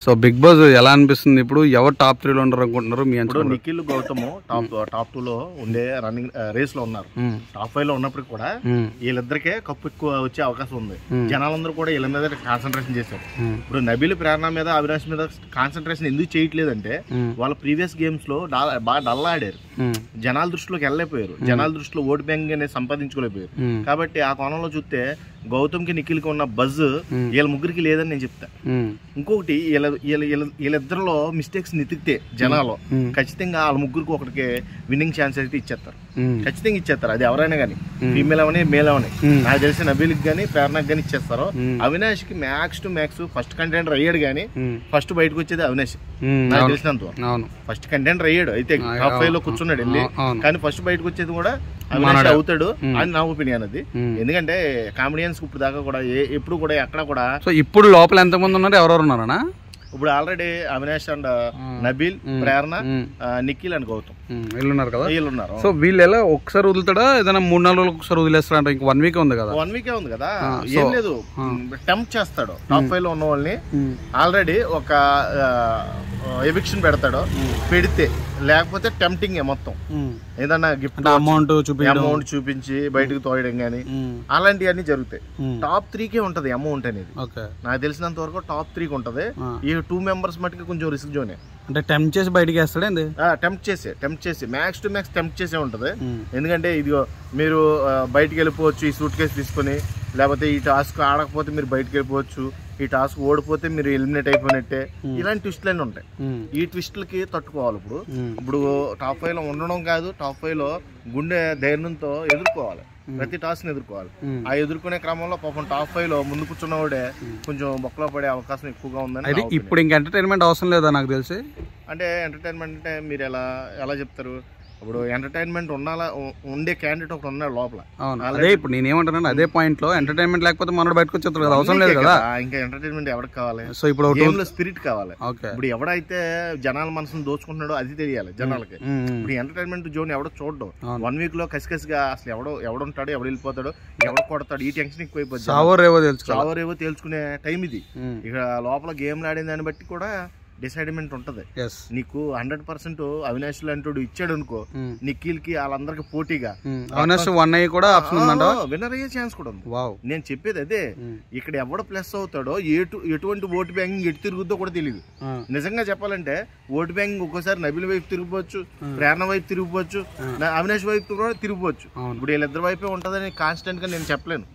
So big boss ఎలా అనిపిస్తుంది ఇప్పుడు? ఎవరు టాప్ 3 లో ఉండరు అనుకుంటున్నారు మీ అంచనా? నిఖిల్ గౌతమ్ టాప్ 2 లో ఉండే రన్నింగ్ రేస్ లో ఉన్నారు. టాప్ 5 లో ఉన్నప్పటికీ కూడా వీళ్ళిద్దరికే కప్పు ఎక్కువ వచ్చే అవకాశం ఉంది. జనాలందరూ కూడా వీళ్ళ మీద కాన్సన్ట్రేషన్ చేశారు. ఇప్పుడు నబీల్, ప్రేరణ మీద, అవినాష్ మీద కాన్సన్ట్రేషన్ ఎందుకు చేయట్లేదంటే వాళ్ళ ప్రీవియస్ గేమ్స్ లో బాగా డల్ ఆడారు. జనాల దృష్టిలోకి వెళ్ళలేకపోయారు. జనాల దృష్టిలో ఓటు బ్యాంక్ అనేది సంపాదించుకోలేకపోయారు. కాబట్టి ఆ కోణంలో చూస్తే గౌతమ్ కి నిఖిల్ కి ఉన్న బజ్ వీళ్ళ ముగ్గురికి లేదని నేను చెప్తా. ఇంకొకటి వీళ్ళిద్దరిలో మిస్టేక్స్ నితికితే జనాలు ఖచ్చితంగా వాళ్ళ ముగ్గురికి ఒకరికి విన్నింగ్ ఛాన్స్ అయితే ఇచ్చేస్తారు. ఖచ్చితంగా ఇచ్చేస్తారు. అది ఎవరైనా కానీ, ఫీమేల్ అవని మేల్ అవని. నాకు తెలిసి నబీల్కి కానీ ప్రేరణకి కానీ ఇచ్చేస్తారు. అవినాష్ కి max to max first contender అయ్యాడు కానీ ఫస్ట్ బయటకు వచ్చేది అవినాష్. నాకు తెలిసినంత ఫస్ట్ కంటెండర్ అయ్యాడు, అయితే టాప్ 5 లో కూర్చున్నాడు వెళ్ళి. కానీ ఫస్ట్ బయటకు వచ్చేది కూడా అవినాష్ అవుతాడు అని నా ఒపీనియన్. అది ఎందుకంటే కామెడియన్స్ ఇప్పుడు దాకా కూడా ఎప్పుడు కూడా ఎక్కడ కూడా. సో ఇప్పుడు లోపల ఎంత మంది ఉన్నారు, ఎవరెవరు ఉన్నారనా? ఇప్పుడు already Avinash and Nabeel, Prerana, Nikhil and Gautam వీళ్ళున్నారు కదా. వీళ్ళున్నారు. సో వీళ్ళు ఎలా ఒకసారి వదులుతాడా, ఏదైనా 3-4 రోజులకు ఒకసారి వదిలేస్తాడా? అంటే ఇంక 1 వీక్ ఉంది కదా. 1 వీకే ఉంది కదా. ఏం లేదు, టెంప్ట్ చేస్తాడు టాప్ 5 లో ఉన్న వాళ్ళని. ఆల్రెడీ ఒక ఎవిక్షన్ పెడతాడు. పెడితే లేకపోతే టెంప్టింగ్ మొత్తం ఏదన్నా గిఫ్ట్ అమౌంట్ చూపించి బయటకు తోయడం గానీ అలాంటివన్నీ జరుగుతాయి. టాప్ 3కే ఉంటది అమౌంట్ అనేది. నాకు తెలిసినంత వరకు టాప్ 3కి ఉంటది. ఈ 2 మెంబర్స్ మటుకు కొంచెం రిస్క్ జోనే. అంటే టెంప్ట్ చేసి బయటకి వేస్తాడు. టెంప్ట్ చేసి మ్యాక్స్ టు మ్యాక్స్ టెంప్ట్ చేసే ఉంటది. ఎందుకంటే ఇదిగో మీరు బయటకు వెళ్ళిపోవచ్చు ఈ సూట్ కేసు తీసుకొని, లేకపోతే ఈ టాస్క్ ఆడకపోతే మీరు బయటకు వెళ్ళిపోవచ్చు, ఈ టాస్క్ ఓడిపోతే మీరు ఎలిమినేట్ అయిపోయినట్టే. ఇలాంటి ట్విస్టులన్నీ ఉంటాయి. ఈ ట్విస్టులకి తట్టుకోవాలి. ఇప్పుడు టాప్ 5 లో ఉండడం కాదు, టాప్ 5 లో గుండె ధైర్యంతో ఎదుర్కోవాలి. ప్రతి టాస్క్ ఎదుర్కోవాలి. ఆ ఎదుర్కొనే క్రమంలో పాపం టాప్ 5 లో ముందు కూర్చున్నవాడే కొంచెం బొక్కలో పడే అవకాశం ఎక్కువగా ఉందని. ఇప్పుడు ఇంకా ఎంటర్టైన్మెంట్ అవసరం లేదా నాకు తెలిసి. అంటే ఎంటర్టైన్మెంట్ అంటే మీరు ఎలా చెప్తారు? ఇప్పుడు ఎంటర్టైన్మెంట్ ఉండే క్యాండిడేట్ ఒకటి ఉన్నాడు లోపల. అదే ఇప్పుడు నేనేమంటాను, అదే పాయింట్ లో ఎంటర్టైన్మెంట్ లేకపోతే మనోడు బయటకు వచ్చేస్తారు కదా, అవసరం లేదు కదా. ఇంకా ఎంటర్టైన్మెంట్ ఎవరికి కావాలి? సో ఇప్పుడు స్పిరిట్ కావాలి. ఇప్పుడు ఎవడైతే జనాల మనసును దోచుకుంటున్నాడో అది తెలియాలి జనాలకి. ఇప్పుడు ఎంటర్టైన్మెంట్ జోన్ ఎవడో చూడడం. 1 వీక్ లో కసికసిగా అసలు ఎవడుంటాడు, ఎవడు వెళ్ళిపోతాడు, ఎవడు కొడతాడు, ఈ టెన్షన్ ఎక్కువైపోతుంది. చావరేవో తేల్చుకునే టైం ఇది. ఇక లోపల గేమ్లు ఆడిన దాన్ని బట్టి కూడా డిసైడ్మెంట్ ఉంటది. నీకు 100% అవినాష్ లాంటి ఇచ్చాడు అనుకో, నిఖిల్ కి వాళ్ళందరికి పోటీగా విన్నర్ అయ్యే ఛాన్స్ కూడా ఉంది. నేను చెప్పేది అదే. ఇక్కడ ఎవడ ప్లస్ అవుతాడో, ఎటువంటి ఓటు బ్యాంకింగ్ ఎటు తిరుగుద్దో కూడా తెలియదు. నిజంగా చెప్పాలంటే ఓటు బ్యాంకింగ్ ఒక్కోసారి నబీల్ వైపు తిరిగిపోవచ్చు, ప్రేరణ వైపు తిరిగిపోవచ్చు, అవినాష్ వైపు కూడా తిరిగిపోవచ్చు. ఇప్పుడు వీళ్ళిద్దరి వైపే ఉంటదని కాన్స్టెంట్ గా నేను చెప్పలేను.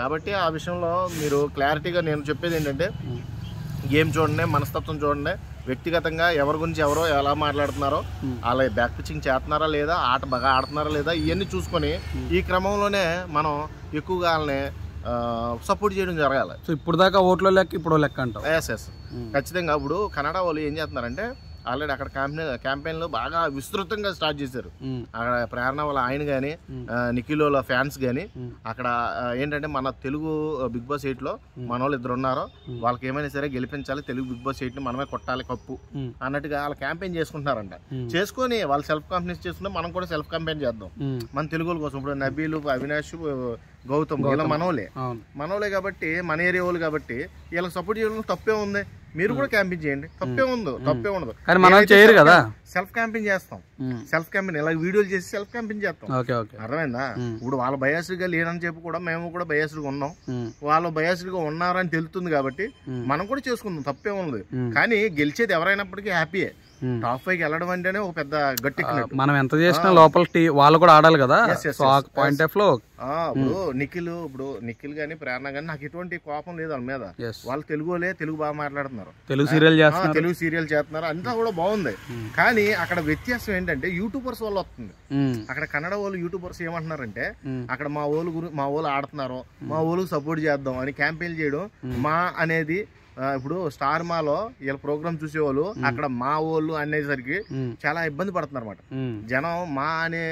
కాబట్టి ఆ విషయంలో మీరు క్లారిటీగా నేను చెప్పేది ఏంటంటే, గేమ్ చూడండి, మనస్తత్వం చూడండి, వ్యక్తిగతంగా ఎవరి గురించి ఎవరో ఎలా మాట్లాడుతున్నారో, అలా బ్యాక్ పిచ్చింగ్ చేస్తున్నారా లేదా, ఆట బాగా ఆడుతున్నారా లేదా, ఇవన్నీ చూసుకొని ఈ క్రమంలోనే మనం ఎక్కువగా వాళ్ళని సపోర్ట్ చేయడం జరగాలి. సో ఇప్పుడు దాకా ఓట్లో లెక్క ఇప్పుడు లెక్క అంటాం. ఎస్ ఖచ్చితంగా. ఇప్పుడు కన్నడ వాళ్ళు ఏం చేస్తున్నారంటే ఆల్రెడీ అక్కడ క్యాంపెయిన్లు బాగా విస్తృతంగా స్టార్ట్ చేశారు. అక్కడ ప్రేరణ వాళ్ళ ఆయన కానీ, నిఖిల్ వాళ్ళ ఫ్యాన్స్ కానీ అక్కడ ఏంటంటే మన తెలుగు బిగ్ బాస్ 8 లో మన వాళ్ళు 2 ఉన్నారు, వాళ్ళకి ఏమైనా సరే గెలిపించాలి, తెలుగు బిగ్ బాస్ 8 ని మనమే కొట్టాలి కప్పు అన్నట్టుగా వాళ్ళ క్యాంపెయిన్ చేసుకుంటున్నారంట. చేసుకొని వాళ్ళు సెల్ఫ్ కాన్ఫిడెన్స్ చేసుకుంటే మనం కూడా సెల్ఫ్ క్యాంపెయిన్ చేద్దాం మన తెలుగు కోసం. ఇప్పుడు నబీల్, అవినాష్, గౌతమ్ ఇలా మనోలే కాబట్టి, మన ఏరియా వాళ్ళు కాబట్టి వీళ్ళకి సపోర్ట్ చేయడం తప్పే ఉంది. మీరు కూడా క్యాంపెయిన్ చేయండి, తప్పే ఉండదు. సెల్ఫ్ క్యాంపెయిన్ చేస్తాం. సెల్ఫ్ క్యాంపెయిన్ ఇలా వీడియోలు చేసి సెల్ఫ్ క్యాంపెయిన్ చేస్తాం. అర్థమైందా? ఇప్పుడు వాళ్ళ బయాస్డ్ గా లేనని చెప్పి కూడా మేము కూడా బయాస్డ్ గా ఉన్నాం. వాళ్ళు బయాస్డ్ గా ఉన్నారని తెలుస్తుంది కాబట్టి మనం కూడా చేసుకుందాం, తప్పే ఉంది. కానీ గెలిచేది ఎవరైనప్పటికీ హ్యాపీయే. టాప్ 5కి వెళ్ళడం అంటేనే ఒక పెద్ద గట్టి. మనం ఎంత చేసినా లోపల వాళ్ళు కూడా ఆడాలి కదా. పాయింట్ ఆఫ్ లో ఇప్పుడు నిఖిల్ గానీ, ప్రేరణ గానీ నాకు ఎటువంటి కోపం లేదు వాళ్ళ మీద. వాళ్ళు తెలుగు బాగా మాట్లాడుతున్నారు, తెలుగు సీరియల్ చేస్తున్నారు, అంతా కూడా బాగుంది. కానీ అక్కడ వ్యత్యాసం ఏంటంటే యూట్యూబర్స్ వల్ల వస్తుంది. అక్కడ కన్నడ వాళ్ళు యూట్యూబర్స్ ఏమంటున్నారంటే, అక్కడ మా వాళ్ళు ఆడుతున్నారు, మా వాళ్ళు సపోర్ట్ చేద్దాం అని క్యాంపెయిన్ చేయడం. మా అనేది ఇప్పుడు స్టార్ మాలో వీళ్ళ ప్రోగ్రామ్ చూసేవాళ్ళు అక్కడ మా వాళ్ళు అనేసరికి చాలా ఇబ్బంది పడుతున్నారు అన్నమాట. జనం మా అనే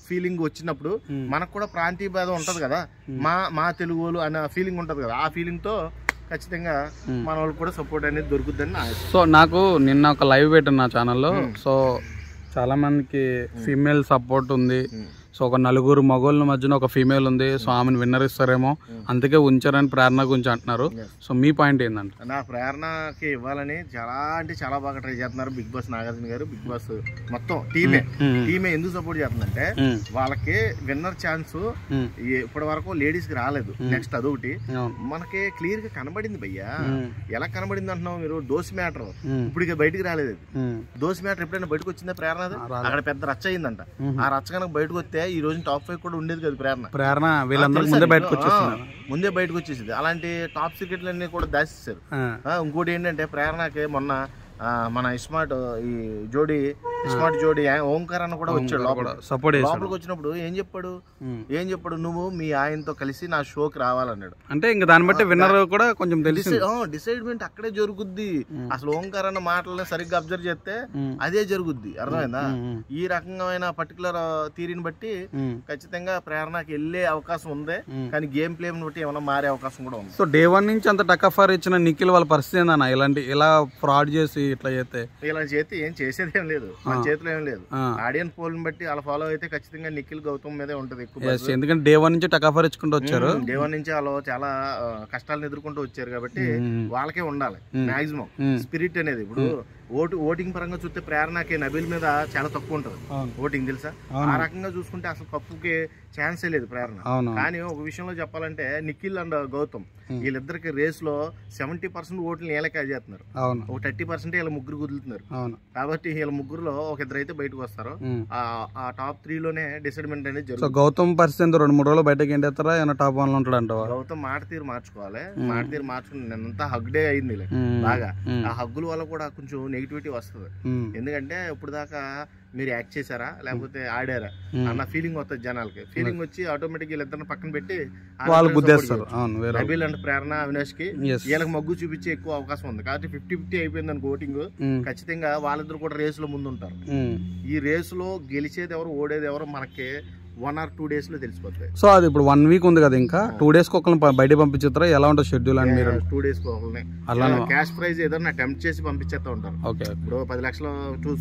ఫీలింగ్ వచ్చినప్పుడు మనకు కూడా ప్రాంతీయ భేదం ఉంటది కదా, మా తెలుగు వాళ్ళు అనే ఫీలింగ్ ఉంటది కదా. ఆ ఫీలింగ్ తో ఖచ్చితంగా మన వాళ్ళకి కూడా సపోర్ట్ అనేది దొరుకుతుందని. సో నాకు నిన్న ఒక లైవ్ పెట్టాను నా ఛానల్లో. సో చాలా మందికి ఫీమేల్ సపోర్ట్ ఉంది, సో ఒక నలుగురు మగోళ్ళ మధ్యన ఒక ఫీమేల్ ఉంది, సో ఆమెను విన్నర్ ఇస్తారేమో అందుకే ఉంచారని ప్రేరణ గురించి అంటున్నారు. సో మీ పాయింట్ ఏంటంటే? నా ప్రేరణకి ఇవ్వాలని చాలా అంటే చాలా బాగా ట్రై చేస్తున్నారు బిగ్ బాస్ నాగార్జున గారు. బిగ్ బాస్ మొత్తం టీమే ఎందుకు సపోర్ట్ చేస్తుందంటే వాళ్ళకి విన్నర్ ఛాన్స్ ఇప్పటి వరకు లేడీస్ కి రాలేదు. నెక్స్ట్ అదొకటి మనకి క్లియర్ గా కనబడింది భయ్యా. ఎలా కనబడింది అంటున్నావు మీరు? డోస్ మ్యాటర్ ఇప్పుడు బయటికి రాలేదు. డోస్ మ్యాటర్ ఎప్పుడైనా బయటకు వచ్చిందా ప్రేరణ? అక్కడ పెద్ద రచ్చ అయిందంట. ఆ రచ్చ కనుక బయటకు వస్తే ఈ రోజు టాప్ 5 కూడా ఉండేది కదా ప్రేరణ. వీళ్ళందరూ ముందే బయటకు వచ్చేసింది. అలాంటి టాప్ సీక్రెట్లు అన్ని కూడా దాచేసారు. ఇంకోటి ఏంటంటే ప్రేరణకి మొన్న మన స్మార్ట్ జోడి ఓంకార్ అన్న కూడా వచ్చాడు లోపలికి వచ్చినప్పుడు ఏం చెప్పాడు నువ్వు మీ ఆయనతో కలిసి నా షోకి రావాలన్నాడు. అంటే ఇంకా దాన్ని బట్టి విన్నర్ కూడా కొంచెం డిసైడ్మెంట్ అక్కడే జరుగుద్ది. అసలు ఓంకార్ అన్న మాటలను సరిగ్గా అబ్జర్వ్ చేస్తే అదే జరుగుద్ది. అర్థమైందా? ఈ రకమైన పర్టికులర్ థియరీని బట్టి ఖచ్చితంగా ప్రేరణకి వెళ్ళే అవకాశం ఉంది. కానీ గేమ్ ప్లే బట్టి ఏమైనా మారే అవకాశం కూడా ఉంది. సో డే 1 నుంచి అంత టకఫర్ ఇచ్చిన నిఖిల్ వాళ్ళ పరిస్థితి ఏందన్న? ఇలా ఫ్రాడ్ చేసి ఇట్లా చేస్తే ఏం చేసేది ఏం లేదు, మన చేతిలో ఏం లేదు. ఆడియన్స్ పోల్ బట్టి అలా ఫాలో అయితే ఖచ్చితంగా నిఖిల్ గౌతమ్ మీదే ఉంటది ఎక్కువ. ఎందుకంటే డే 1 నుంచి టకఫర్ ఇచ్చుకుంటూ వచ్చారు. డే 1 నుంచి వాళ్ళు చాలా కష్టాలను ఎదుర్కొంటూ వచ్చారు కాబట్టి వాళ్ళకే ఉండాలి మాక్సిమం స్పిరిట్ అనేది. ఇప్పుడు ఓటింగ్ పరంగా చూస్తే ప్రేరణకి నబీల్ మీద చాలా తక్కువ ఉంటది ఓటింగ్, తెలుసా? ఆ రకంగా చూసుకుంటే అసలు కప్పుకి ఛాన్సే లేదు ప్రేరణ. కానీ ఒక విషయంలో చెప్పాలంటే నిఖిల్ అండ్ గౌతమ్ వీళ్ళిద్దరికి రేస్ లో 70% ఓట్లు వీళ్ళకే చేస్తున్నారు. ఒక 30% వీళ్ళ ముగ్గురు కుదులుతున్నారు. కాబట్టి వీళ్ళ ముగ్గురులో ఒక ఇద్దరు అయితే బయటకు వస్తారు. ఆ టాప్ 3 లోనే డిసైడ్మెంట్ అనేది జరుగుతుంది. గౌతమ్ పరిస్థితి 2-3 రోజులు బయటకి ఏంటేస్తారా? టాప్ 1 లో ఉంటాడు అంట. గౌతమ్ మాట తీరు మార్చుకోవాలి. మాట తీరు మార్చుకుని నిన్నంతా హగ్ డే అయింది బాగా. ఆ హగ్గుల వల్ల కూడా కొంచెం నెగిటివిటీ వస్తుంది. ఎందుకంటే ఇప్పుడు దాకా మీరు యాక్ట్ చేశారా లేకపోతే ఆడారా అన్న ఫీలింగ్ వస్తుంది జనాలకి. ఫీలింగ్ వచ్చి ఆటోమేటిక్ వీళ్ళిద్దరిని పక్కన పెట్టి నబీల్ అండ్ ప్రేరణ అవినాష్ కి వీళ్ళకి మగ్గు చూపించే ఎక్కువ అవకాశం ఉంది. కాబట్టి 50-50 అయిపోయింది అనుకో ఓటింగ్. ఖచ్చితంగా వాళ్ళిద్దరు కూడా రేస్ లో ముందు ఉంటారు. ఈ రేస్ లో గెలిచేది ఎవరు ఓడేది ఎవరు మనకి 1 or 2 days లో తెలిసిపోతాయి. సో అది ఇప్పుడు 1 week ఉంది కదా, ఇంకా 2 days కి ఒకరిని బయట పంపించేస్తారా? ఎలా ఉంటుంది షెడ్యూల్ అని మీరు? 2 days కి ఒకరిని అలా క్యాష్ ప్రైజ్ ఏదైనా అటెంప్ట్ చేసి పంపించేస్తా ఉంటారు. ఇప్పుడు 10 లక్షలు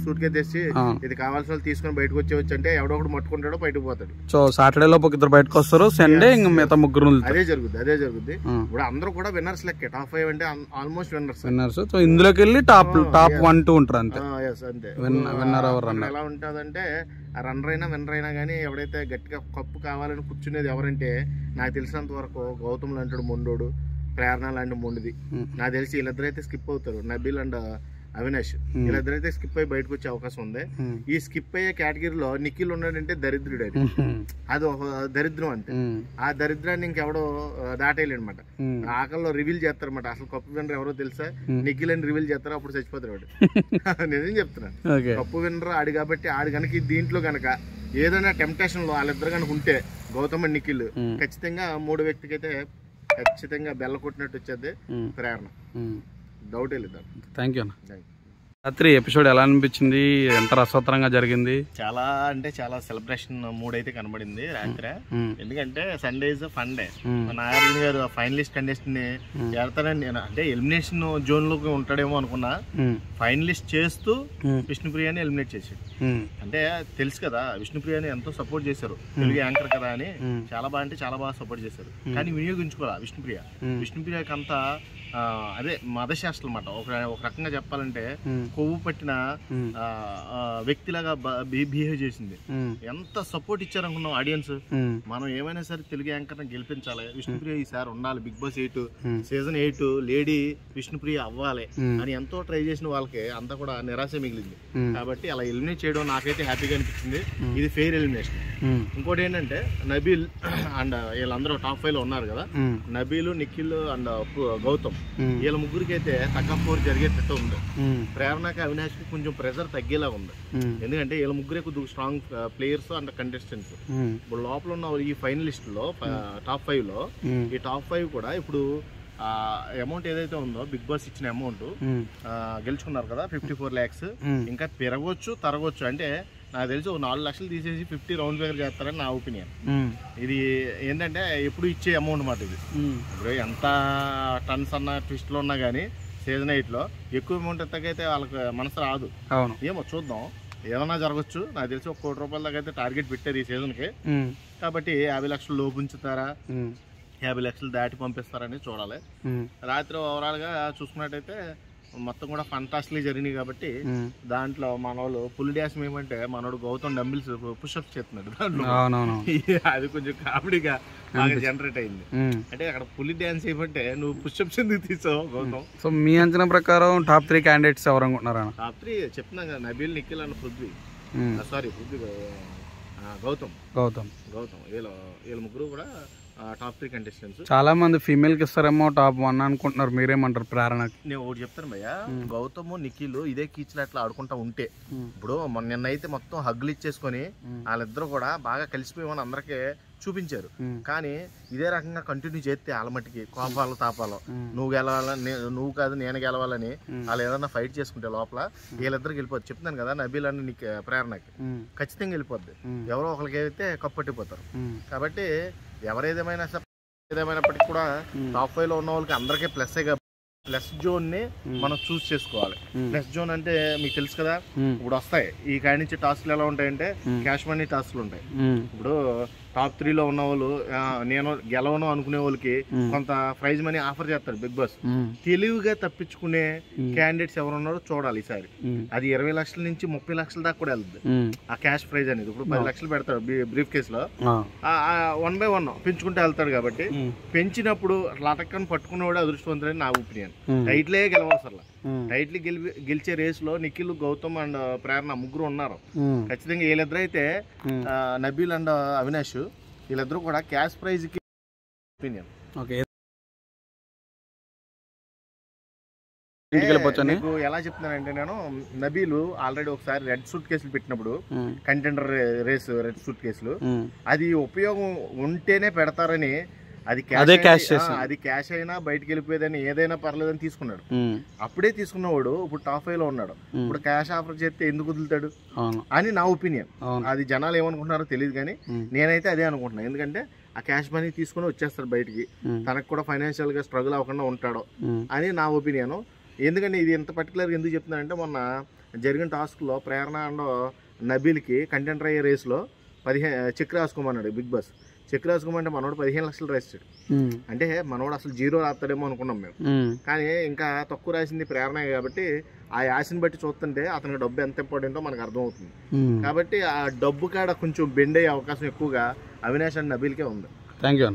సూట్ కేసు తెచ్చి ఇది కావాల్సిన వాళ్ళు తీసుకొని బయటకు వచ్చేవచ్చు అంటే ఎవడో ఒకటి మట్టుకుంటాడో బయటకు పోతాడు. సో సాటర్డే లోపు ఇద్దరు బయటకు వస్తారు, సండే ఇంకా మిగతా ముగ్గురు. అదే జరుగుద్ది. ఇప్పుడు అందరూ కూడా విన్నర్స్ లెక్కే. టాప్ 5 అంటే ఆల్మోస్ట్ విన్నర్స్. సో ఇందులోకి వెళ్ళి టాప్ 1-2 ఉంటారు అంతే. అంతే. విన్నర్ ఎవరు ఎలా ఉంటదంటే ఆ రన్నర్ అయినా విన్నర్ అయినా కానీ ఎవడైతే గట్టిగా కప్పు కావాలని కూర్చునేది ఎవరంటే నాకు తెలిసినంత వరకు గౌతమ్ లాంటి మొండోడు, ప్రేరణ లాంటి మొండిది. నాకు తెలిసి వీళ్ళిద్దరైతే స్కిప్ అవుతారు. నబీల్ అండ్ అవినాష్ వీళ్ళిద్దరైతే స్కిప్ అయ్యి బయటకు వచ్చే అవకాశం ఉంది. ఈ స్కిప్ అయ్యే కేటగిరీలో నిఖిల్ ఉన్నాడంటే దరిద్రుడు. అది ఒక దరిద్రం అంతే. ఆ దరిద్రాన్ని ఇంకెవడో దాటేయలేడు అనమాట. ఆకల్లో రివీల్ చేస్తారనమాట. అసలు కప్పు విన్నర్ ఎవరో తెలుసా? నిఖిల్ అని రివీల్ చేస్తారు, అప్పుడు చచ్చిపోతారు వాడు. నిజం చెప్తున్నాను. కప్పు విన్నర్ ఆడు కాబట్టి ఆడు కనుక దీంట్లో కనుక ఏదైనా టెంప్టేషన్ లో వాళ్ళిద్దరు కనుక ఉంటే గౌతమ్ అండ్ నిఖిల్ ఖచ్చితంగా 3 వ్యక్తికి అయితే ఖచ్చితంగా బెల్ల కొట్టినట్టు వచ్చేది ప్రేరణ. డౌటే లేదు. థ్యాంక్ యూ అన్న. రాత్రి ఎపిసోడ్ ఎలా అనిపించింది? ఎంత రసవత్తరంగా జరిగింది? చాలా అంటే చాలా సెలబ్రేషన్ మూడ్ అయితే కనబడింది రాత్రి. ఎందుకంటే Sunday is fun day. Nagarjuna గారు ఫైనలిస్ట్ కంటెస్టెంట్ ని చేస్తానని నేను అంటే ఎలిమినేషన్ జోన్ లోకి ఉంటాడేమో అనుకున్నా. ఫైనలిస్ట్ చేస్తూ విష్ణుప్రియని ఎలిమినేట్ చేశాడు. అంటే తెలుసు కదా విష్ణుప్రియని ఎంతో సపోర్ట్ చేశారు, తెలుగు యాంకర్ కదా అని. చాలా బాగా అంటే చాలా బాగా సపోర్ట్ చేశారు. కానీ వినియోగించుకోవాలి విష్ణుప్రియకి అంతా అదే మదశాస్త్రం అన్నమాట. ఒక రకంగా చెప్పాలంటే కొవ్వు పట్టిన వ్యక్తిలాగా బిహేవ్ చేసింది. ఎంత సపోర్ట్ ఇచ్చారనుకున్నాం ఆడియన్స్. మనం ఏమైనా సరే తెలుగు యాంకర్ గెలిపించాలి, విష్ణుప్రియ ఈసారి ఉండాలి, Bigg Boss 8 season 8 lady Vishnupriya అవ్వాలి అని ఎంతో ట్రై చేసిన వాళ్ళకి అంతా కూడా నిరాశ మిగిలింది. కాబట్టి అలా ఎలిమినేట్ చేయడం నాకైతే హ్యాపీగా అనిపించింది. ఇది ఫెయిర్ ఎలిమినేషన్. ఇంకోటి ఏంటంటే నబీల్ అండ్ వీళ్ళందరూ టాప్ 5 లో ఉన్నారు కదా, నబీల్, నిఖిల్ అండ్ గౌతమ్ వీళ్ళ ముగ్గురికి అయితే తగ్గపోరు జరిగేటట్టు ఉంది. ప్రేరణకి అవినాష్ కి కొంచెం ప్రెషర్ తగ్గేలా ఉంది. ఎందుకంటే వీళ్ళ ముగ్గురే కొద్దిగా స్ట్రాంగ్ ప్లేయర్స్ అండ్ కంటెస్టెంట్స్. ఇప్పుడు లోపల ఉన్న ఈ ఫైనలిస్ట్ లో టాప్ 5 లో ఈ టాప్ 5 కూడా ఇప్పుడు అమౌంట్ ఏదైతే ఉందో బిగ్ బాస్ ఇచ్చిన అమౌంట్ గెలుచుకున్నారు కదా 54 lakhs. ఇంకా పెరగొచ్చు తరగొచ్చు. అంటే నాకు తెలిసి 4 లక్షలు తీసేసి 50 రౌండ్ ఫిగర్ చేస్తారని నా ఒపీనియన్. ఇది ఏంటంటే ఎప్పుడు ఇచ్చే అమౌంట్ మాట ఇది. ఇప్పుడు ఎంత టన్స్ అన్న ట్విస్ట్లో ఉన్నా కానీ సీజన్ 8 లో ఎక్కువ అమౌంట్ ఎత్తకైతే వాళ్ళకి మనసు రాదు. ఏమో చూద్దాం. ఏమన్నా జరగచ్చు. నాకు తెలిసి 1 కోటి రూపాయల దాకా అయితే టార్గెట్ పెట్టారు ఈ సీజన్కి. కాబట్టి 50 లక్షలు లోపు ఉంచుతారా, 50 లక్షలు దాటి పంపిస్తారని చూడాలి. రాత్రి ఓవరాల్గా చూసుకున్నట్టయితే మొత్తం కూడా ఫంటాస్టిక్లీ జరిగినాయి. కాబట్టి దాంట్లో మనోళ్ళు ఫుల్ డ్యాన్స్ ఏమంటే మనోడు గౌతమ్ డంబిల్స్ పుషప్స్ చేస్తున్నాడు దాంట్లో. అది కొంచెం కామెడీగా బాగా జనరేట్ అయింది. అంటే అక్కడ ఫుల్ డ్యాన్స్ ఏమంటే నువ్వు పుషప్స్ ఎందుకు తీసావు గౌతమ్? సో మీ అంచనా ప్రకారం టాప్ 3 క్యాండిడేట్స్ ఎవరు అనుకుంటున్నారా? టాప్ 3 చెప్తున్నాం కదా, నబీల్, నిఖిల్ అండ్ పృథ్వీ. సారీ పృథ్వీ, గౌతమ్. వీళ్ళ ముగ్గురు కూడా టాప్ 3 కంటెస్టెంట్స్. చాలా మంది ఫీమేల్ కి ఇస్తారేమో టాప్ 1 అనుకుంటున్నారు. మీరేమంటారు ప్రేరణకి? నేను ఒకటి చెప్తాను భయ్య, గౌతమ్ నిఖిల్ ఇదే కీచ్లు అట్లా ఆడుకుంటా ఉంటే, ఇప్పుడు నిన్నైతే మొత్తం హగ్గులు ఇచ్చేసుకొని వాళ్ళిద్దరు కూడా బాగా కలిసిపోయామని అందరికీ చూపించారు. కానీ ఇదే రకంగా కంటిన్యూ చేస్తే వాళ్ళ మట్టికి కోపాలు తాపాలు, నువ్వు గెలవాలని, నువ్వు కాదు నేను గెలవాలని వాళ్ళు ఏదన్నా ఫైట్ చేసుకుంటే లోపల వీళ్ళిద్దరికి వెళ్ళిపోద్ది. చెప్తున్నాను కదా, నబీల్ అని నీకు ప్రేరణకి ఖచ్చితంగా వెళ్ళిపోద్ది. ఎవరో ఒకరికి అయితే కప్పట్టిపోతారు. కాబట్టి ఏదేమైనప్పటికీ కూడా టాప్ 5 లో ఉన్న వాళ్ళకి అందరికీ ప్లస్ జోన్ ని మనం చూస్ చేసుకోవాలి. ప్లస్ జోన్ అంటే మీకు తెలుసు కదా, ఇప్పుడు వస్తాయి ఈ కాడి నుంచి టాస్క్లు ఎలా ఉంటాయంటే క్యాష్ మనీ టాస్క్లు ఉంటాయి. ఇప్పుడు టాప్ 3 లో ఉన్న వాళ్ళు నేను గెలవను అనుకునే వాళ్ళకి కొంత ప్రైజ్ మనీ ఆఫర్ చేస్తారు బిగ్ బాస్. తెలివిగా తప్పించుకునే క్యాండిడేట్స్ ఎవరు ఉన్నారో చూడాలి ఈసారి. అది 20 లక్షల నుంచి 30 లక్షల దాకా కూడా వెళ్తుంది ఆ క్యాష్ ప్రైజ్ అనేది. ఇప్పుడు 10 లక్షలు పెడతాడు బ్రీఫ్ కేస్ లో, 1 by 1 పెంచుకుంటూ వెళ్తాడు. కాబట్టి పెంచినప్పుడు లటక్కని పట్టుకున్నవాడు అదృష్టవంతుడని నా ఒపీనియన్. టైట్లే గెలవసర్లా, టైట్లీ గెలిచే రేస్ లో నిఖిల్, గౌతమ్ అండ్ ప్రేరణ ముగ్గురు ఉన్నారు. ఖచ్చితంగా వీళ్ళిద్దరు అయితే నబీల్ అండ్ అవినాష్ వీళ్ళిద్దరు కూడా క్యాష్ ప్రైజ్ కి ఒపీనియన్. ఎలా చెప్తున్నానంటే, నేను నబీలు ఆల్రెడీ ఒకసారి రెడ్ సూట్ కేసులు పెట్టినప్పుడు కంటెండర్ రేస్ రెడ్ సూట్ కేసులు, అది ఉపయోగం ఉంటేనే పెడతారని, అది క్యాష్ అయినా బయటకు వెళ్ళిపోయేదని ఏదైనా పర్లేదని తీసుకున్నాడు. అప్పుడే తీసుకున్నవాడు ఇప్పుడు టాప్ 5 లో ఉన్నాడు. ఇప్పుడు క్యాష్ ఆఫర్ చేస్తే ఎందుకు వదులుతాడు అని నా ఒపీనియన్. అది జనాలు ఏమనుకుంటున్నారో తెలియదు కానీ నేనైతే అదే అనుకుంటున్నాను. ఎందుకంటే ఆ క్యాష్ మనీ తీసుకుని వచ్చేస్తాడు బయటికి, తనకు కూడా ఫైనాన్షియల్ గా స్ట్రగుల్ అవ్వకుండా ఉంటాడు అని నా ఒపీనియన్. ఎందుకంటే ఇది ఎంత పర్టికులర్గా ఎందుకు చెప్తున్నానంటే, మొన్న జరిగిన టాస్క్లో ప్రేరణ అండ్ నబీల్కి కంటెండర్ అయ్యే రేస్లో 15 చెక్ రాసుకోమన్నాడు బిగ్ బాస్. చెక్ రాసుకోమంటే మనోడు 15 లక్షలు రాస్తాడు. అంటే మనోడు అసలు 0 రాస్తాడేమో అనుకున్నాం మేము. కానీ ఇంకా తక్కువ రాసింది ప్రేరణ కాబట్టి ఆ యాసిని బట్టి చూస్తుంటే అతనికి డబ్బు ఎంత ఇంపార్టెంటో మనకు అర్థమవుతుంది. కాబట్టి ఆ డబ్బు కాడ కొంచెం బెండ్ అయ్యే అవకాశం ఎక్కువగా అవినాష్ అండ్ నబీల్కే ఉంది. Thank you.